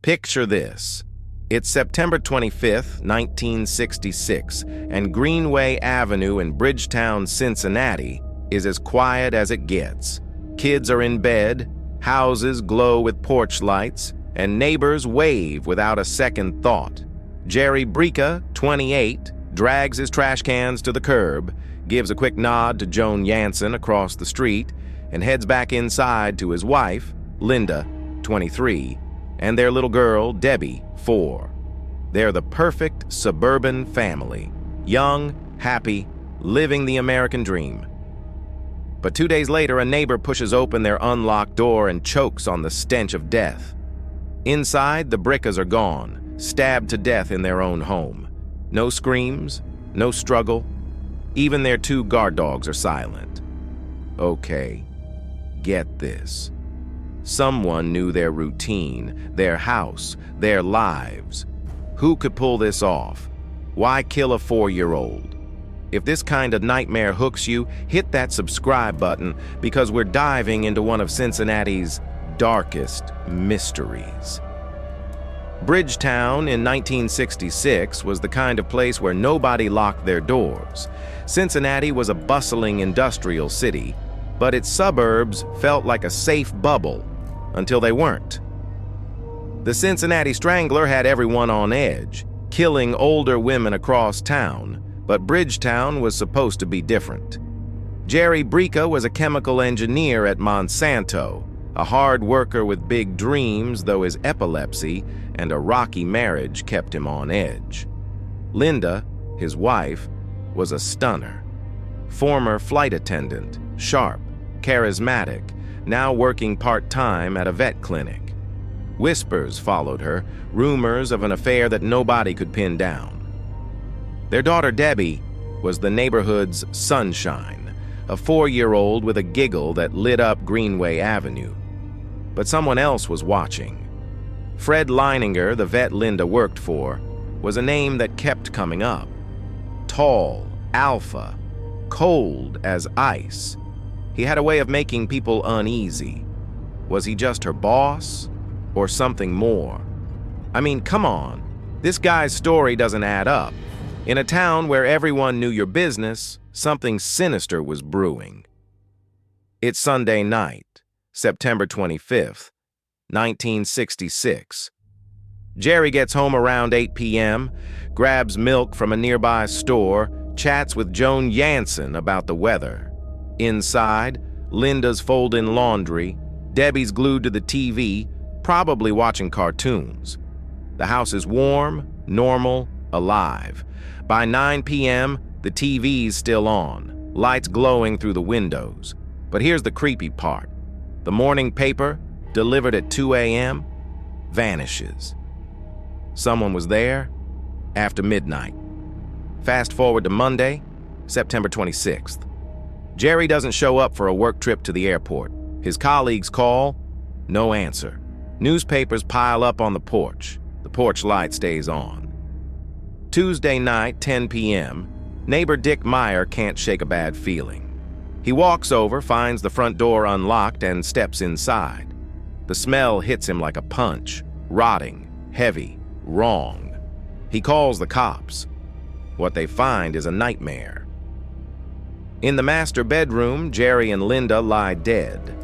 Picture this. It's September 25th, 1966, and Greenway Avenue in Bridgetown, Cincinnati, is as quiet as it gets. Kids are in bed, houses glow with porch lights, and neighbors wave without a second thought. Jerry Bricca, 28, drags his trash cans to the curb, gives a quick nod to Joan Jansen across the street, and heads back inside to his wife, Linda, 23, and their little girl, Debbie, 4. They're the perfect suburban family, young, happy, living the American dream. But 2 days later, a neighbor pushes open their unlocked door and chokes on the stench of death. Inside, the Briccas are gone, stabbed to death in their own home. No screams, no struggle. Even their 2 guard dogs are silent. Okay, get this. Someone knew their routine, their house, their lives. Who could pull this off? Why kill a 4-year-old? If this kind of nightmare hooks you, hit that subscribe button because we're diving into one of Cincinnati's darkest mysteries. Bridgetown in 1966 was the kind of place where nobody locked their doors. Cincinnati was a bustling industrial city, but its suburbs felt like a safe bubble until they weren't. The Cincinnati Strangler had everyone on edge, killing older women across town, but Bridgetown was supposed to be different. Jerry Bricca was a chemical engineer at Monsanto, a hard worker with big dreams, though his epilepsy and a rocky marriage kept him on edge. Linda, his wife, was a stunner. Former flight attendant, sharp, charismatic, now working part-time at a vet clinic. Whispers followed her, rumors of an affair that nobody could pin down. Their daughter Debbie was the neighborhood's sunshine, a 4-year-old with a giggle that lit up Greenway Avenue. But someone else was watching. Fred Leininger, the vet Linda worked for, was a name that kept coming up. Tall, alpha, cold as ice. He had a way of making people uneasy. Was he just her boss, or something more? I mean, come on. This guy's story doesn't add up. In a town where everyone knew your business, something sinister was brewing. It's Sunday night, September 25th, 1966. Jerry gets home around 8 p.m., grabs milk from a nearby store, chats with Joan Jansen about the weather. Inside, Linda's folding laundry, Debbie's glued to the TV, probably watching cartoons. The house is warm, normal, alive. By 9 p.m., the TV's still on, lights glowing through the windows. But here's the creepy part. The morning paper, delivered at 2 a.m., vanishes. Someone was there after midnight. Fast forward to Monday, September 26th. Jerry doesn't show up for a work trip to the airport. His colleagues call, no answer. Newspapers pile up on the porch. The porch light stays on. Tuesday night, 10 p.m., neighbor Dick Meyer can't shake a bad feeling. He walks over, finds the front door unlocked, and steps inside. The smell hits him like a punch, rotting, heavy, wrong. He calls the cops. What they find is a nightmare. In the master bedroom, Jerry and Linda lie dead.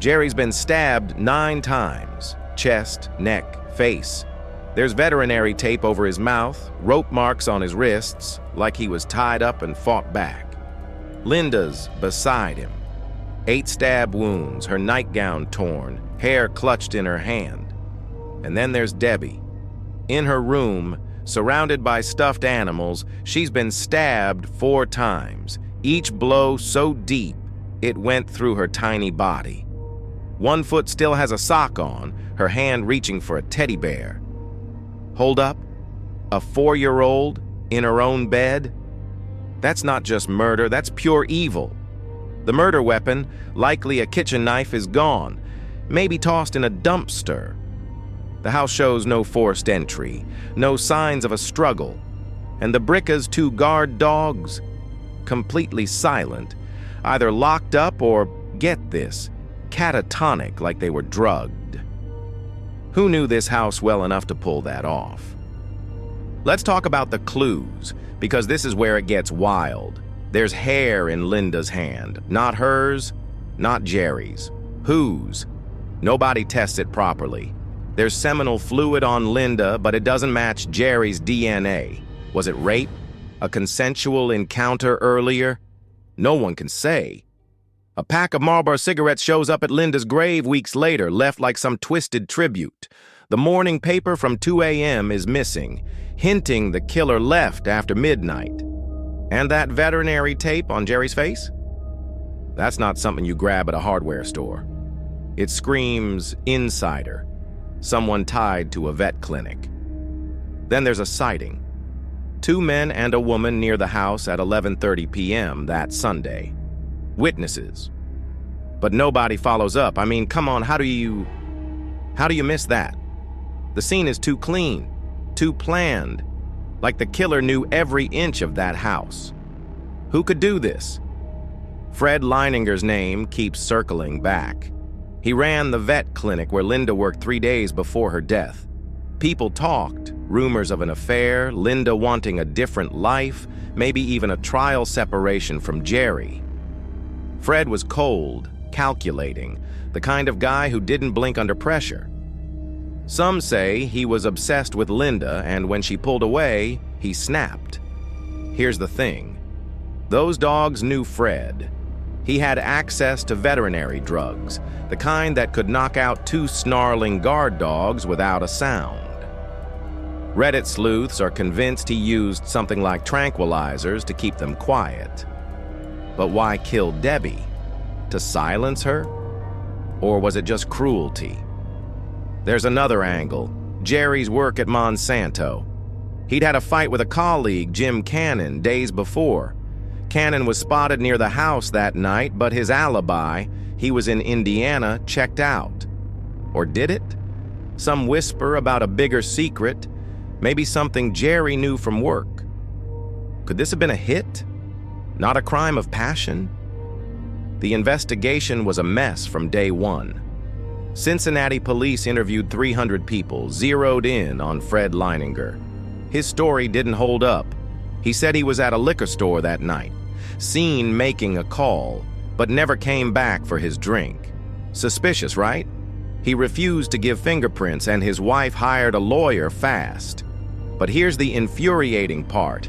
Jerry's been stabbed 9 times, chest, neck, face. There's veterinary tape over his mouth, rope marks on his wrists, like he was tied up and fought back. Linda's beside him. 8 stab wounds, her nightgown torn, hair clutched in her hand. And then there's Debbie. In her room, surrounded by stuffed animals, she's been stabbed 4 times, each blow so deep it went through her tiny body. One foot still has a sock on, her hand reaching for a teddy bear. Hold up, a 4-year-old in her own bed? That's not just murder, that's pure evil. The murder weapon, likely a kitchen knife, is gone, maybe tossed in a dumpster. The house shows no forced entry, no signs of a struggle, and the Bricca's 2 guard dogs, completely silent, either locked up or, get this, catatonic like they were drugged. Who knew this house well enough to pull that off? Let's talk about the clues, because this is where it gets wild. There's hair in Linda's hand. Not hers, not Jerry's. Whose? Nobody tests it properly. There's seminal fluid on Linda, but it doesn't match Jerry's DNA. Was it rape? A consensual encounter earlier? No one can say. A pack of Marlboro cigarettes shows up at Linda's grave weeks later, left like some twisted tribute. The morning paper from 2 a.m. is missing, hinting the killer left after midnight. And that veterinary tape on Jerry's face? That's not something you grab at a hardware store. It screams insider, someone tied to a vet clinic. Then there's a sighting. 2 men and a woman near the house at 11:30 p.m. that Sunday. Witnesses. But nobody follows up. I mean, come on, how do you miss that? The scene is too clean, too planned, like the killer knew every inch of that house. Who could do this? Fred Leininger's name keeps circling back. He ran the vet clinic where Linda worked 3 days before her death. People talked, rumors of an affair, Linda wanting a different life, maybe even a trial separation from Jerry. Fred was cold, calculating, the kind of guy who didn't blink under pressure. Some say he was obsessed with Linda, and when she pulled away, he snapped. Here's the thing. Those dogs knew Fred. He had access to veterinary drugs, the kind that could knock out 2 snarling guard dogs without a sound. Reddit sleuths are convinced he used something like tranquilizers to keep them quiet. But why kill Debbie? To silence her? Or was it just cruelty? There's another angle. Jerry's work at Monsanto. He'd had a fight with a colleague, Jim Cannon, days before. Cannon was spotted near the house that night, but his alibi, he was in Indiana, checked out. Or did it? Some whisper about a bigger secret, maybe something Jerry knew from work. Could this have been a hit? Not a crime of passion? The investigation was a mess from day one. Cincinnati police interviewed 300 people, zeroed in on Fred Leininger. His story didn't hold up. He said he was at a liquor store that night, seen making a call, but never came back for his drink. Suspicious, right? He refused to give fingerprints, and his wife hired a lawyer fast. But here's the infuriating part.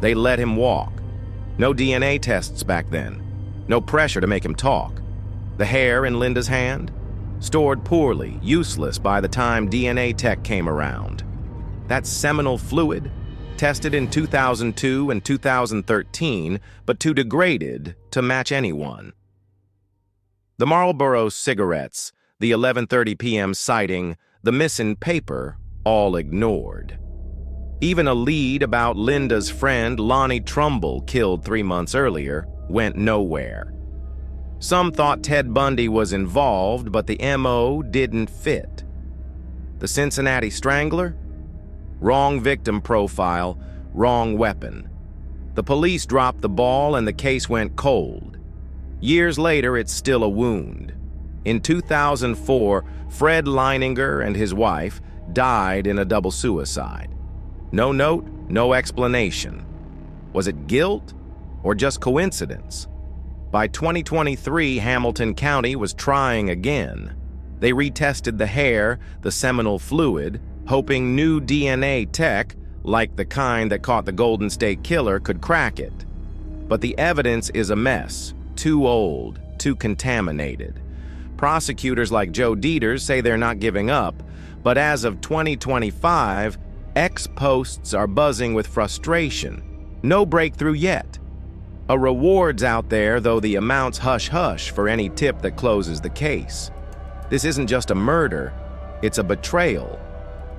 They let him walk. No DNA tests back then. No pressure to make him talk. The hair in Linda's hand? Stored poorly, useless by the time DNA tech came around. That seminal fluid? Tested in 2002 and 2013, but too degraded to match anyone. The Marlboro cigarettes, the 11:30 p.m. sighting, the missing paper, all ignored. Even a lead about Linda's friend Lonnie Trumbull, killed 3 months earlier, went nowhere. Some thought Ted Bundy was involved, but the MO didn't fit. The Cincinnati Strangler? Wrong victim profile, wrong weapon. The police dropped the ball and the case went cold. Years later, it's still a wound. In 2004, Fred Leininger and his wife died in a double suicide. No note, no explanation. Was it guilt or just coincidence? By 2023, Hamilton County was trying again. They retested the hair, the seminal fluid, hoping new DNA tech, like the kind that caught the Golden State Killer, could crack it. But the evidence is a mess, too old, too contaminated. Prosecutors like Joe Dieters say they're not giving up, but as of 2025, ex-posts are buzzing with frustration. No breakthrough yet. A reward's out there, though the amount's hush-hush for any tip that closes the case. This isn't just a murder, it's a betrayal.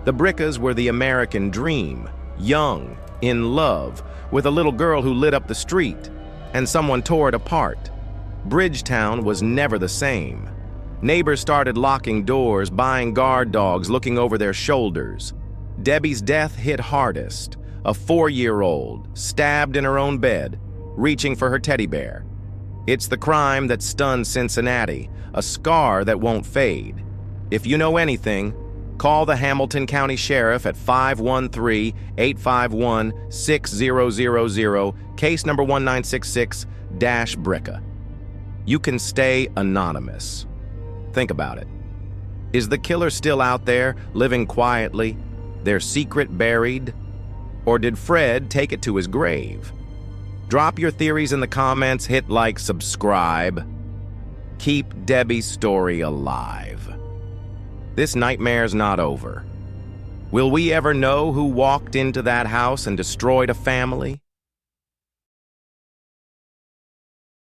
The Briccas were the American dream, young, in love, with a little girl who lit up the street, and someone tore it apart. Bridgetown was never the same. Neighbors started locking doors, buying guard dogs, looking over their shoulders. Debbie's death hit hardest. A 4-year-old, stabbed in her own bed, reaching for her teddy bear. It's the crime that stunned Cincinnati, a scar that won't fade. If you know anything, Call the Hamilton County Sheriff at 513-851-6000, case number 1966-Bricca. You can stay anonymous. Think about it. Is the killer still out there, living quietly, their secret buried? Or did Fred take it to his grave? Drop your theories in the comments, hit like, subscribe. Keep Debbie's story alive. This nightmare's not over. Will we ever know who walked into that house and destroyed a family?